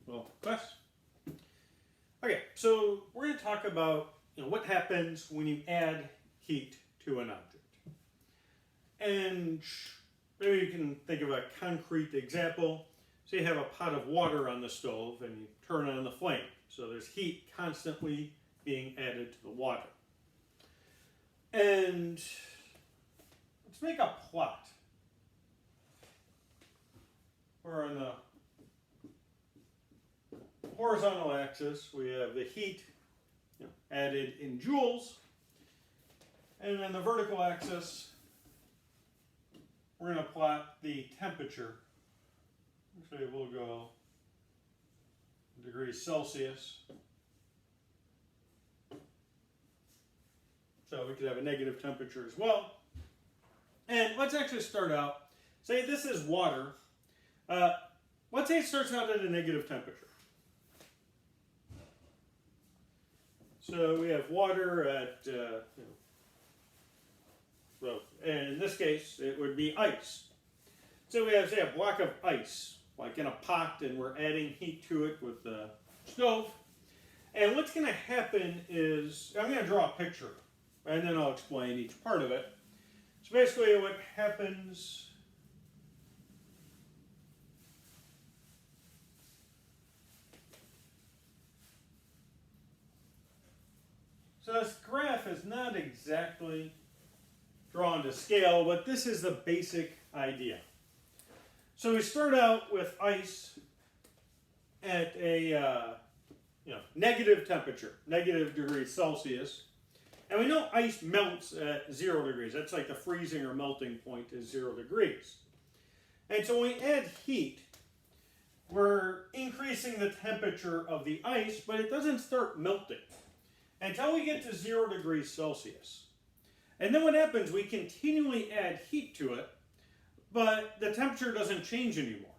Well, class. Okay, so we're going to talk about what happens when you add heat to an object. And maybe you can think of a concrete example. Say you have a pot of water on the stove and you turn on the flame. So there's heat constantly being added to the water. And let's make a plot. We're on the horizontal axis, we have the heat added in joules. And on the vertical axis, we're going to plot the temperature. Actually, we'll go degrees Celsius. So we could have a negative temperature as well. And let's actually start out. Say this is water. Let's say it starts out at a negative temperature. So we have water at, well, and in this case, it would be ice. So we have, say, a block of ice, like in a pot, and we're adding heat to it with the stove. And what's going to happen is, I'm going to draw a picture, and then I'll explain each part of it. So basically what happens... So this graph is not exactly drawn to scale, but this is the basic idea. So we start out with ice at a negative temperature, negative degrees Celsius. And we know ice melts at 0 degrees. That's like the freezing or melting point is 0 degrees. And so when we add heat, we're increasing the temperature of the ice, but it doesn't start melting until we get to 0 degrees Celsius. And then what happens, we continually add heat to it, but the temperature doesn't change anymore.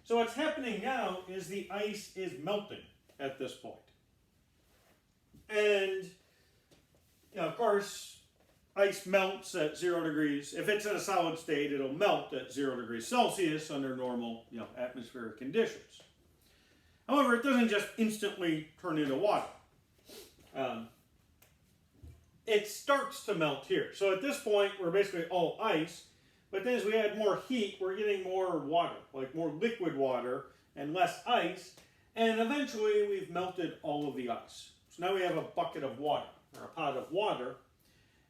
So what's happening now is the ice is melting at this point. And, of course, ice melts at 0 degrees. If it's in a solid state, it'll melt at 0 degrees Celsius under normal, atmospheric conditions. However, it doesn't just instantly turn into water. It starts to melt here. So at this point, we're basically all ice. But then as we add more heat, we're getting more water, like more liquid water and less ice. And eventually, we've melted all of the ice. So now we have a bucket of water, or a pot of water.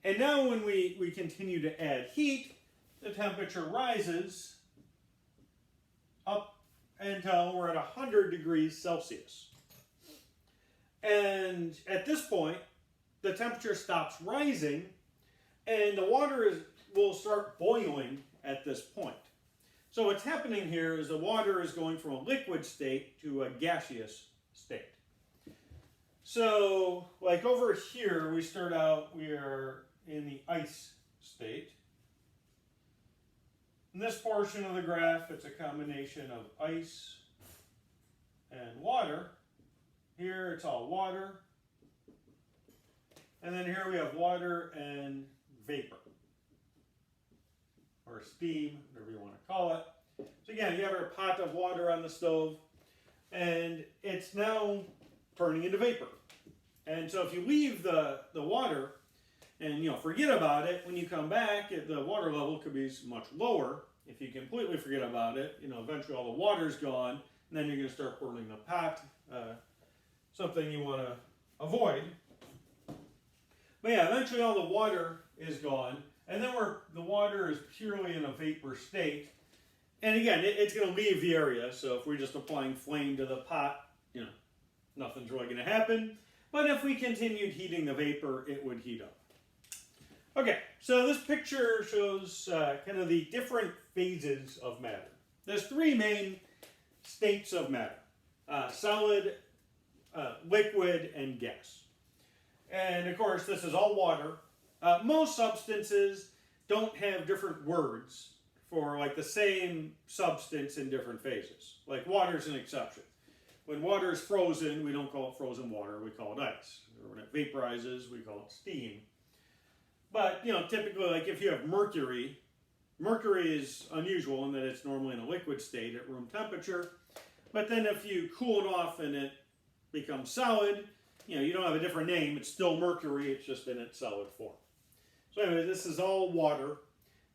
And now when we continue to add heat, the temperature rises up until we're at 100 degrees Celsius. And at this point, the temperature stops rising, and the water will start boiling at this point. So what's happening here is the water is going from a liquid state to a gaseous state. So, like over here, we start out, we are in the ice state. In this portion of the graph, it's a combination of ice and water. Here it's all water. And then here we have water and vapor. Or steam, whatever you want to call it. So again, you have a pot of water on the stove, and it's now turning into vapor. And so if you leave the water and forget about it, when you come back, the water level could be much lower. If you completely forget about it, eventually all the water's gone, and then you're going to start boiling the pot. Something you want to avoid. But yeah, eventually all the water is gone, and then the water is purely in a vapor state. And again, it's going to leave the area, so if we're just applying flame to the pot, nothing's really going to happen. But if we continued heating the vapor, it would heat up. Okay, so this picture shows kind of the different phases of matter. There's 3 main states of matter: solid, liquid, and gas. And of course, this is all water. Most substances don't have different words for like the same substance in different phases. Like water is an exception. When water is frozen, we don't call it frozen water, we call it ice. Or when it vaporizes, we call it steam. But, typically, like if you have mercury is unusual in that it's normally in a liquid state at room temperature. But then if you cool it off and it becomes solid, you don't have a different name. It's still mercury. It's just in its solid form. So anyway, this is all water,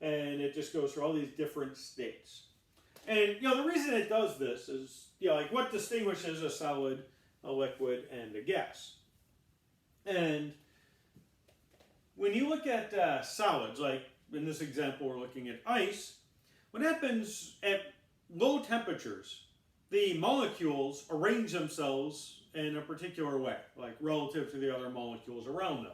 and it just goes through all these different states. And the reason it does this is, like what distinguishes a solid, a liquid, and a gas. And when you look at solids, like in this example we're looking at ice, what happens at low temperatures, the molecules arrange themselves in a particular way, like relative to the other molecules around them.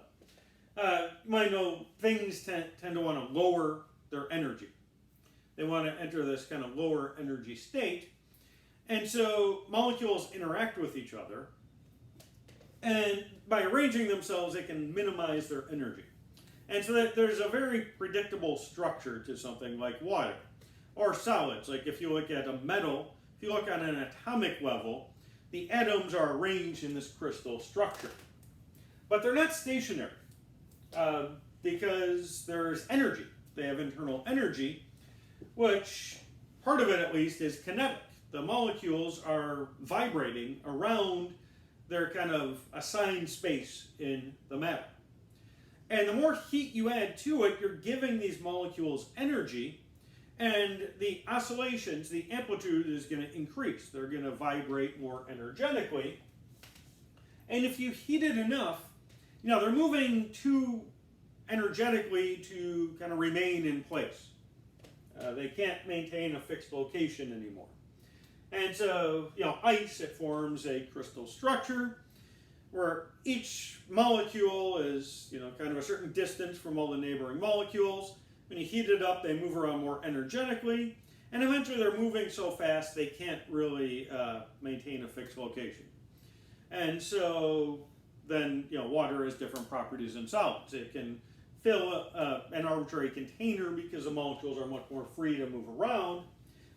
You might know things tend to want to lower their energy. They want to enter this kind of lower energy state. And so molecules interact with each other. And by arranging themselves, they can minimize their energy. And so that there's a very predictable structure to something like water. Or solids, like if you look at a metal, if you look on an atomic level, the atoms are arranged in this crystal structure. But they're not stationary because there's energy. They have internal energy, which part of it at least is kinetic. The molecules are vibrating around their kind of assigned space in the matter. And the more heat you add to it, you're giving these molecules energy, and the oscillations, the amplitude is going to increase. They're going to vibrate more energetically. And if you heat it enough, they're moving too energetically to kind of remain in place. They can't maintain a fixed location anymore. And so, ice, it forms a crystal structure where each molecule is, kind of a certain distance from all the neighboring molecules. When you heat it up, they move around more energetically, and eventually they're moving so fast they can't really maintain a fixed location. And so then, water has different properties than solids. It can fill an arbitrary container because the molecules are much more free to move around,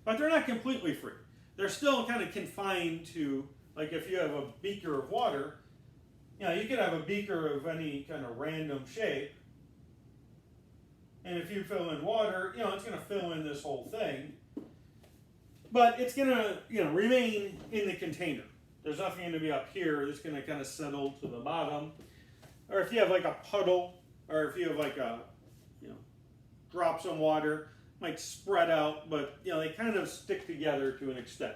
but they're not completely free. They're still kind of confined to, like if you have a beaker of water, you could have a beaker of any kind of random shape, and if you fill in water, it's going to fill in this whole thing, but it's going to, remain in the container. There's nothing going to be up here. It's going to kind of settle to the bottom. Or if you have like a puddle, or if you have like a, drops of water, might spread out, but they kind of stick together to an extent.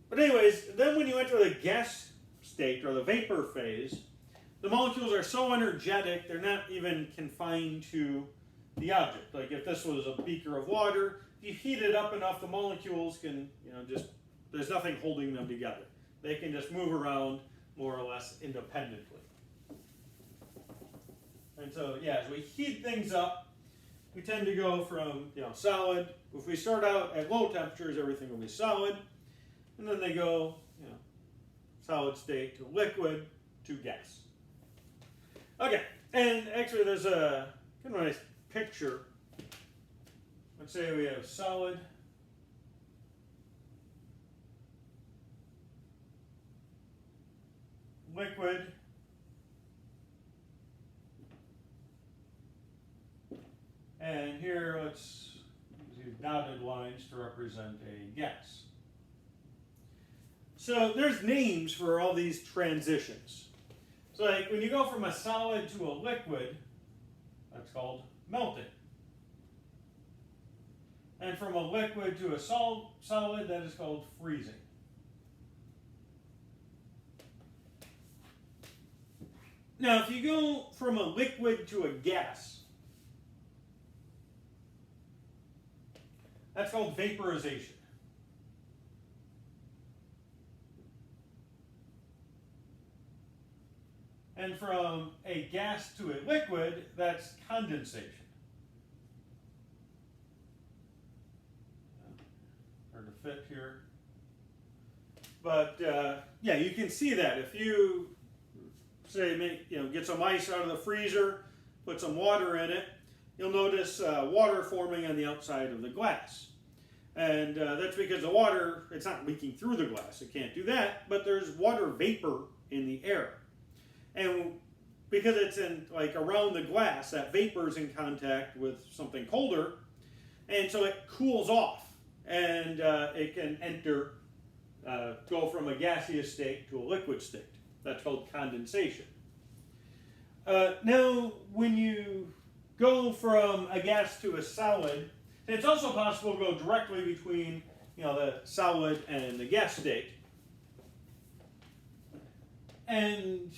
But anyways, then when you enter the gas state or the vapor phase, the molecules are so energetic they're not even confined to the object. Like if this was a beaker of water, if you heat it up enough, the molecules can, there's nothing holding them together. They can just move around more or less independently. And so, as we heat things up, we tend to go from, solid. If we start out at low temperatures, everything will be solid. And then they go, solid state to liquid to gas. Okay, and actually there's a kind of nice picture. Let's say we have solid, liquid, and here let's use dotted lines to represent a gas. So there's names for all these transitions. So like when you go from a solid to a liquid, that's called melting. And from a liquid to a solid, that is called freezing. Now if you go from a liquid to a gas, that's called vaporization. And from a gas to a liquid, that's condensation. Hard to fit here. But you can see that. If you say, get some ice out of the freezer, put some water in it, you'll notice water forming on the outside of the glass. And that's because the water, it's not leaking through the glass. It can't do that, but there's water vapor in the air. And because it's in around the glass, that vapor is in contact with something colder, and so it cools off, and it can enter go from a gaseous state to a liquid state. That's called condensation. Now, when you go from a gas to a solid, it's also possible to go directly between the solid and the gas state. And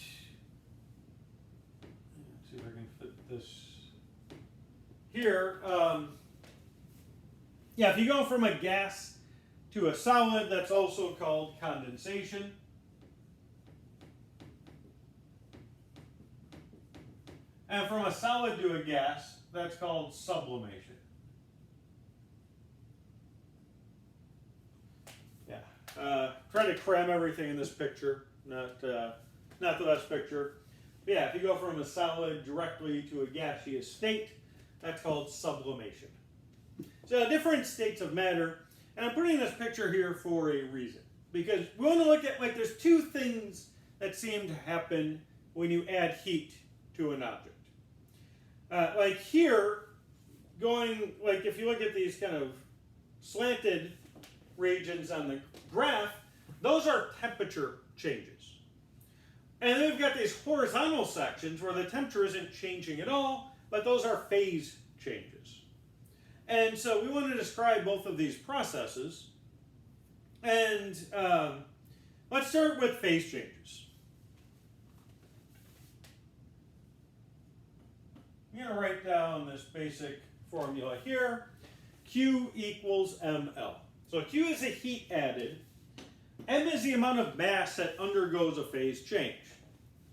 let's see if I can fit this here. If you go from a gas to a solid, that's also called condensation. And from a solid to a gas, that's called sublimation. Try to cram everything in this picture, not the best picture. But if you go from a solid directly to a gaseous state, that's called sublimation. So different states of matter, and I'm putting this picture here for a reason. Because we want to look at, there's two things that seem to happen when you add heat to an object. Like here, if you look at these kind of slanted regions on the graph, those are temperature changes. And then we've got these horizontal sections where the temperature isn't changing at all, but those are phase changes. And so we want to describe both of these processes. And let's start with phase changes. I'm going to write down this basic formula here. Q equals mL. So Q is the heat added. M is the amount of mass that undergoes a phase change.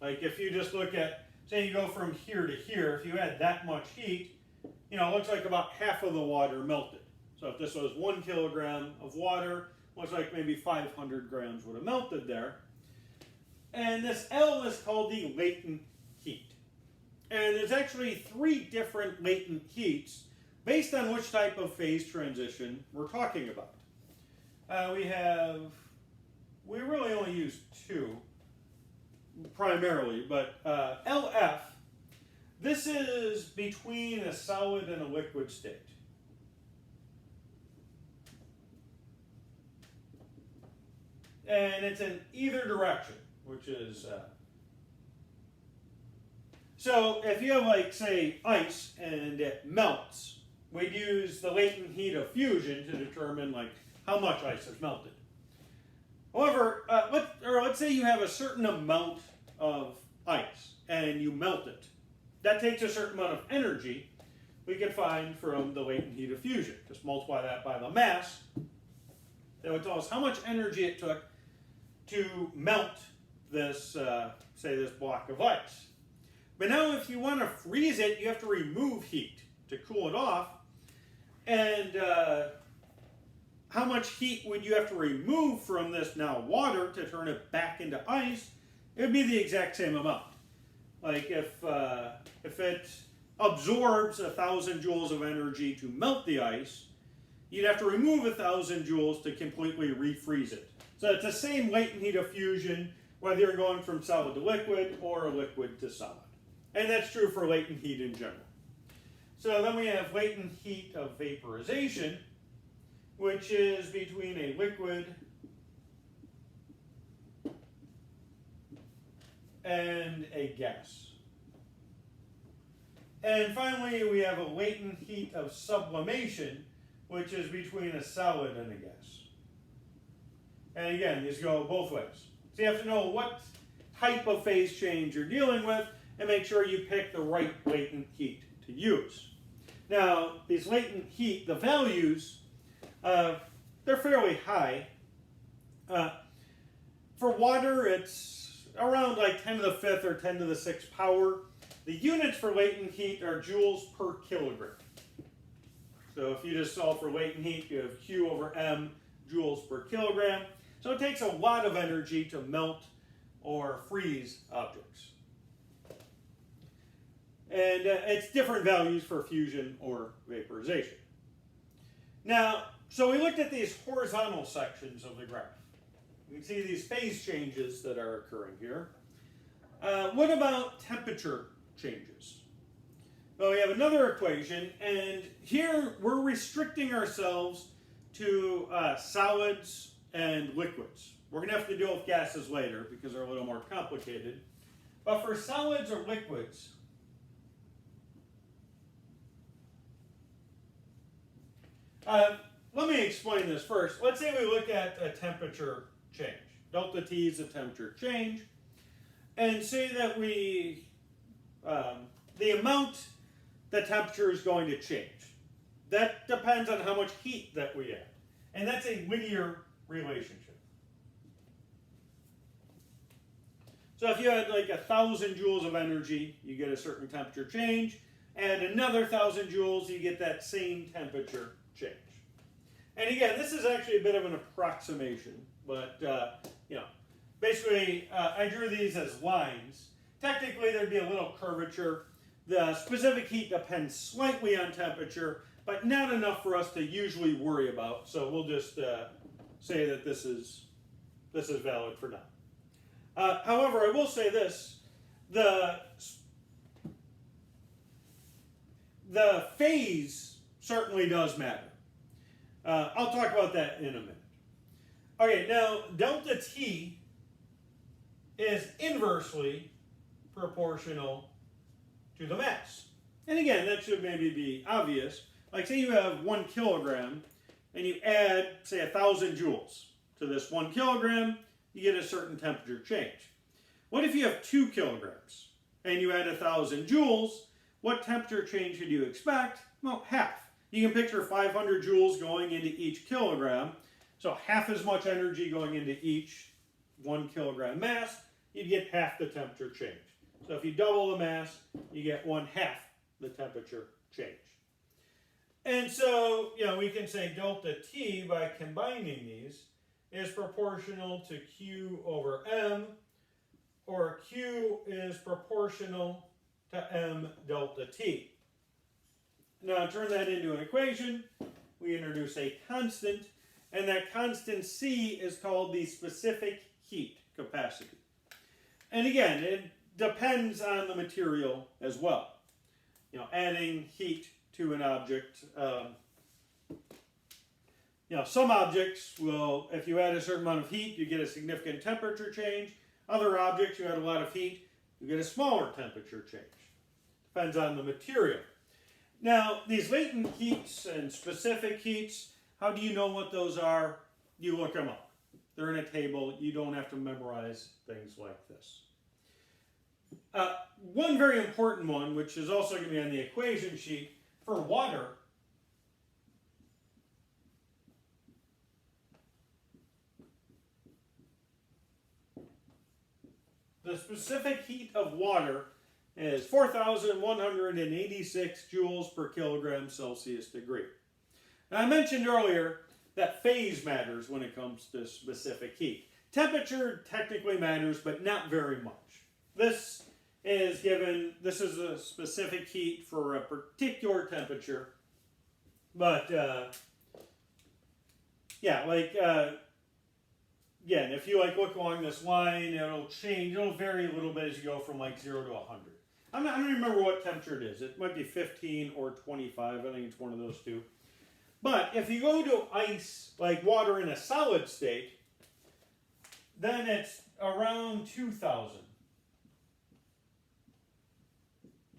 Like if you just look at, say you go from here to here, if you add that much heat, it looks like about half of the water melted. So if this was 1 kilogram of water, looks like maybe 500 grams would have melted there. And this L is called the latent heat. And there's actually 3 different latent heats based on which type of phase transition we're talking about. We really only use 2 primarily, but LF, this is between a solid and a liquid state. And it's in either direction, which is... So if you have, say, ice and it melts, we'd use the latent heat of fusion to determine, how much ice has melted. However, let's say you have a certain amount of ice and you melt it. That takes a certain amount of energy we can find from the latent heat of fusion. Just multiply that by the mass. That would tell us how much energy it took to melt this, say, this block of ice. But now if you want to freeze it, you have to remove heat to cool it off. And how much heat would you have to remove from this now water to turn it back into ice? It would be the exact same amount. Like if it absorbs 1,000 joules of energy to melt the ice, you'd have to remove 1,000 joules to completely refreeze it. So it's the same latent heat of fusion, whether you're going from solid to liquid or liquid to solid. And that's true for latent heat in general. So then we have latent heat of vaporization, which is between a liquid and a gas. And finally, we have a latent heat of sublimation, which is between a solid and a gas. And again, these go both ways. So you have to know what type of phase change you're dealing with and make sure you pick the right latent heat to use. Now, these latent heat, the values, they're fairly high. For water, it's around 10 to the 5th or 10 to the 6th power. The units for latent heat are joules per kilogram. So if you just solve for latent heat, you have Q over M, joules per kilogram. So it takes a lot of energy to melt or freeze objects. And it's different values for fusion or vaporization. Now, so we looked at these horizontal sections of the graph. You can see these phase changes that are occurring here. What about temperature changes? Well, we have another equation, and here we're restricting ourselves to solids and liquids. We're going to have to deal with gases later because they're a little more complicated. But for solids or liquids, let me explain this first. Let's say we look at a temperature change. Delta T is a temperature change. And say that the amount the temperature is going to change. That depends on how much heat that we add. And that's a linear relationship. So if you had like 1,000 joules of energy, you get a certain temperature change. Add another 1,000 joules, you get that same temperature change. And again, this is actually a bit of an approximation, but basically I drew these as lines. Technically, there'd be a little curvature. The specific heat depends slightly on temperature, but not enough for us to usually worry about. So we'll just say that this is valid for now. However, I will say this: the phase certainly does matter. I'll talk about that in a minute. Okay, now delta T is inversely proportional to the mass. And again, that should maybe be obvious. Like say you have 1 kilogram and you add, say, 1,000 joules to this 1 kilogram, you get a certain temperature change. What if you have 2 kilograms and you add 1,000 joules? What temperature change should you expect? Well, half. You can picture 500 joules going into each kilogram. So half as much energy going into each 1 kilogram mass, you'd get half the temperature change. So if you double the mass, you get 1/2 the temperature change. And so, we can say delta T by combining these is proportional to Q over M, or Q is proportional to M delta T. Now turn that into an equation. We introduce a constant, and that constant C is called the specific heat capacity. And again, it depends on the material as well. Adding heat to an object, some objects will, if you add a certain amount of heat, you get a significant temperature change. Other objects, you add a lot of heat, you get a smaller temperature change. Depends on the material. Now, these latent heats and specific heats, how do you know what those are? You look them up. They're in a table. You don't have to memorize things like this. One very important one, which is also going to be on the equation sheet, for water, the specific heat of water is 4,186 joules per kilogram Celsius degree. Now, I mentioned earlier that phase matters when it comes to specific heat. Temperature technically matters, but not very much. This is a specific heat for a particular temperature, but again, if you look along this line, it'll change. It'll vary a little bit as you go from 0 to 100. I don't remember what temperature it is. It might be 15 or 25. I think it's one of those two. But if you go to ice, like water in a solid state, then it's around 2,000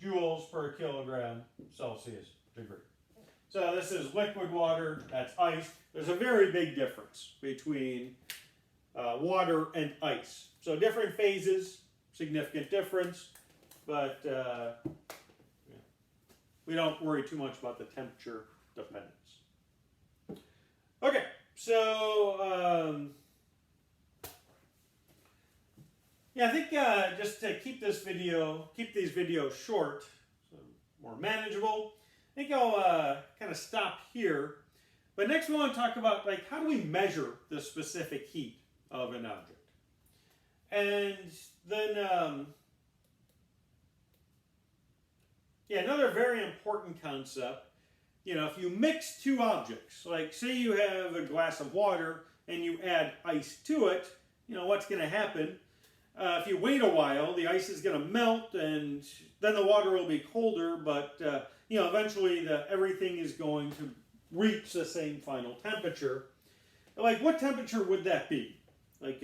joules per kilogram Celsius degree. So this is liquid water, that's ice. There's a very big difference between water and ice. So different phases, significant difference, but we don't worry too much about the temperature dependence. Okay, so I think just to keep these videos short, so more manageable, I think I'll kind of stop here. But next we want to talk about how do we measure the specific heat of an object. And then another very important concept, if you mix two objects, like say you have a glass of water and you add ice to it, what's going to happen? If you wait a while, the ice is going to melt and then the water will be colder, but eventually everything is going to reach the same final temperature. like what temperature would that be? Like,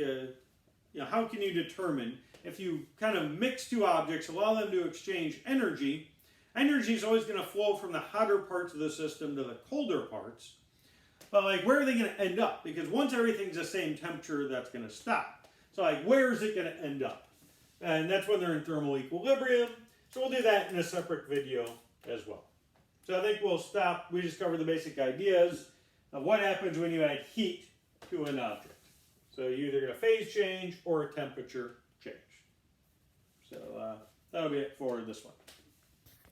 how can you determine if you kind of mix two objects, allow them to exchange energy? Energy is always going to flow from the hotter parts of the system to the colder parts. But like, where are they going to end up? Because once everything's the same temperature, that's going to stop. So like, where is it going to end up? And that's when they're in thermal equilibrium. So we'll do that in a separate video as well. So I think we'll stop. We just covered the basic ideas of what happens when you add heat to an object. So you either get a phase change or a temperature change. So that'll be it for this one.